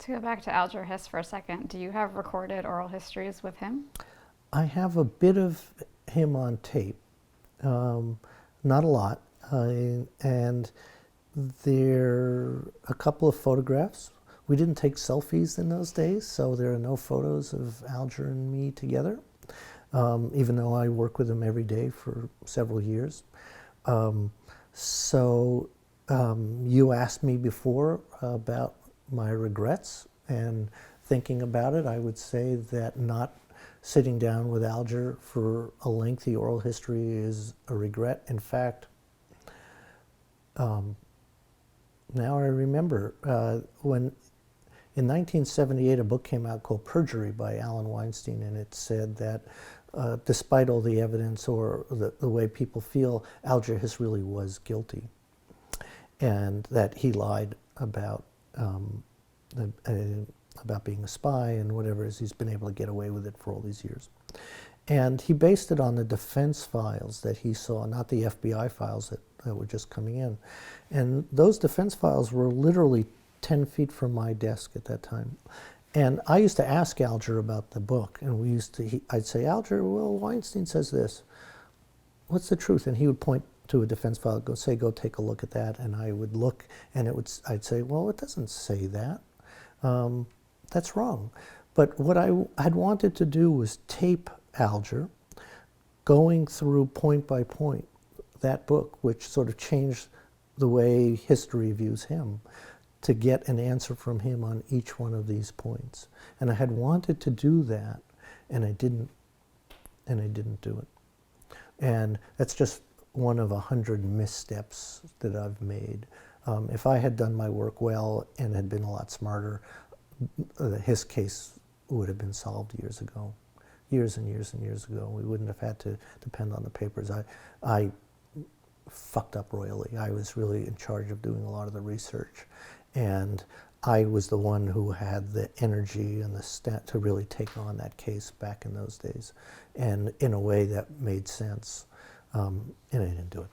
To go back to Alger Hiss for a second, do you have recorded oral histories with him? I have a bit of him on tape, not a lot, and there are a couple of photographs. We didn't take selfies in those days, so there are no photos of Alger and me together, even though I work with him every day for several years. So you asked me before about my regrets, and thinking about it, I would say that not sitting down with Alger for a lengthy oral history is a regret. In fact, now I remember when in 1978 a book came out called Perjury by Alan Weinstein, and it said that despite all the evidence or the way people feel, Alger Hiss really was guilty, and that he lied about being a spy and whatever, as he's been able to get away with it for all these years. And he based it on the defense files that he saw, not the FBI files that were just coming in. And those defense files were literally 10 feet from my desk at that time. And I used to ask Alger about the book, and I'd say, Alger, well, Weinstein says this. What's the truth? And he would point to a defense file, go take a look at that. And I would look, and I'd say, well, it doesn't say that. That's wrong. But what I had wanted to do was tape Alger going through point by point that book, which sort of changed the way history views him, to get an answer from him on each one of these points. And I had wanted to do that, and I didn't do it. And that's just one of 100 missteps that I've made. If I had done my work well and had been a lot smarter, his case would have been solved years ago. Years and years and years ago. We wouldn't have had to depend on the papers. I fucked up royally. I was really in charge of doing a lot of the research. And I was the one who had the energy and the stat to really take on that case back in those days, and in a way that made sense. And I didn't do it.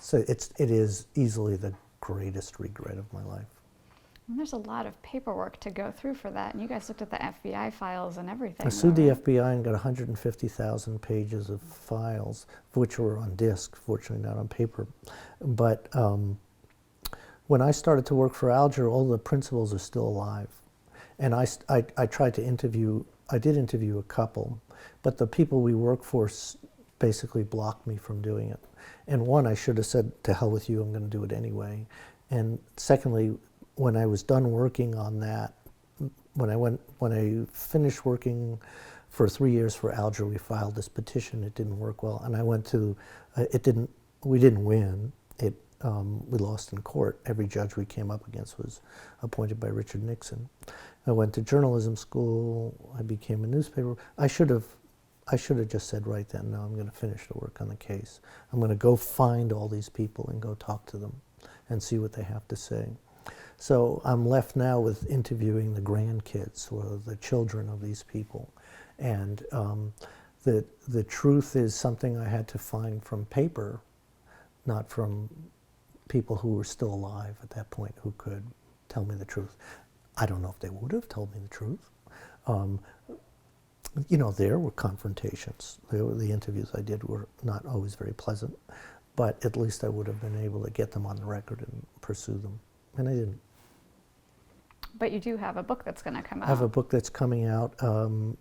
So it is easily the greatest regret of my life. And there's a lot of paperwork to go through for that, and you guys looked at the FBI files and everything. I sued the FBI and got 150,000 pages of files, which were on disk, fortunately not on paper. But when I started to work for Alger, all the principals are still alive. And I tried to interview, I did interview a couple, but the people we work for basically blocked me from doing it. And one, I should have said, to hell with you, I'm going to do it anyway. And secondly, when I was done working on that, when I finished working for 3 years for Alger, we filed this petition. It didn't work well, and I went to, we didn't win. We lost in court. Every judge we came up against was appointed by Richard Nixon. I went to journalism school. I became a newspaper. I should have just said right then, no, I'm going to finish the work on the case. I'm going to go find all these people and go talk to them and see what they have to say. So I'm left now with interviewing the grandkids or the children of these people. And the truth is something I had to find from paper, not from people who were still alive at that point who could tell me the truth. I don't know if they would have told me the truth. You know, there were confrontations. The interviews I did were not always very pleasant, but at least I would have been able to get them on the record and pursue them. And I didn't. But you do have a book that's going to come out. I have a book that's coming out.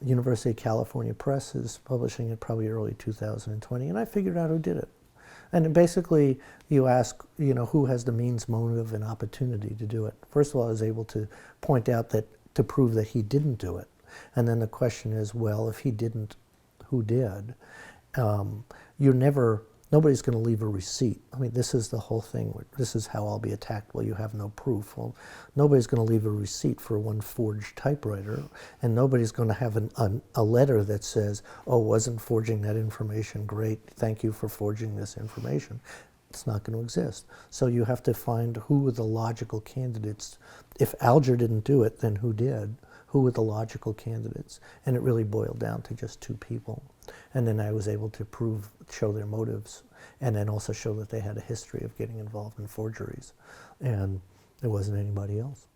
University of California Press is publishing it probably early 2020, and I figured out who did it. And basically, you ask, you know, who has the means, motive, and opportunity to do it. First of all, I was able to point out that, to prove that he didn't do it. And then the question is, well, if he didn't, who did? Nobody's going to leave a receipt. I mean, this is the whole thing. This is how I'll be attacked. Well, you have no proof. Well, nobody's going to leave a receipt for one forged typewriter, and nobody's going to have a letter that says, oh, wasn't forging that information great? Thank you for forging this information. It's not going to exist. So you have to find who are the logical candidates. If Alger didn't do it, then who did? Who were the logical candidates? And it really boiled down to just two people. And then I was able to show their motives, and then also show that they had a history of getting involved in forgeries. And there wasn't anybody else.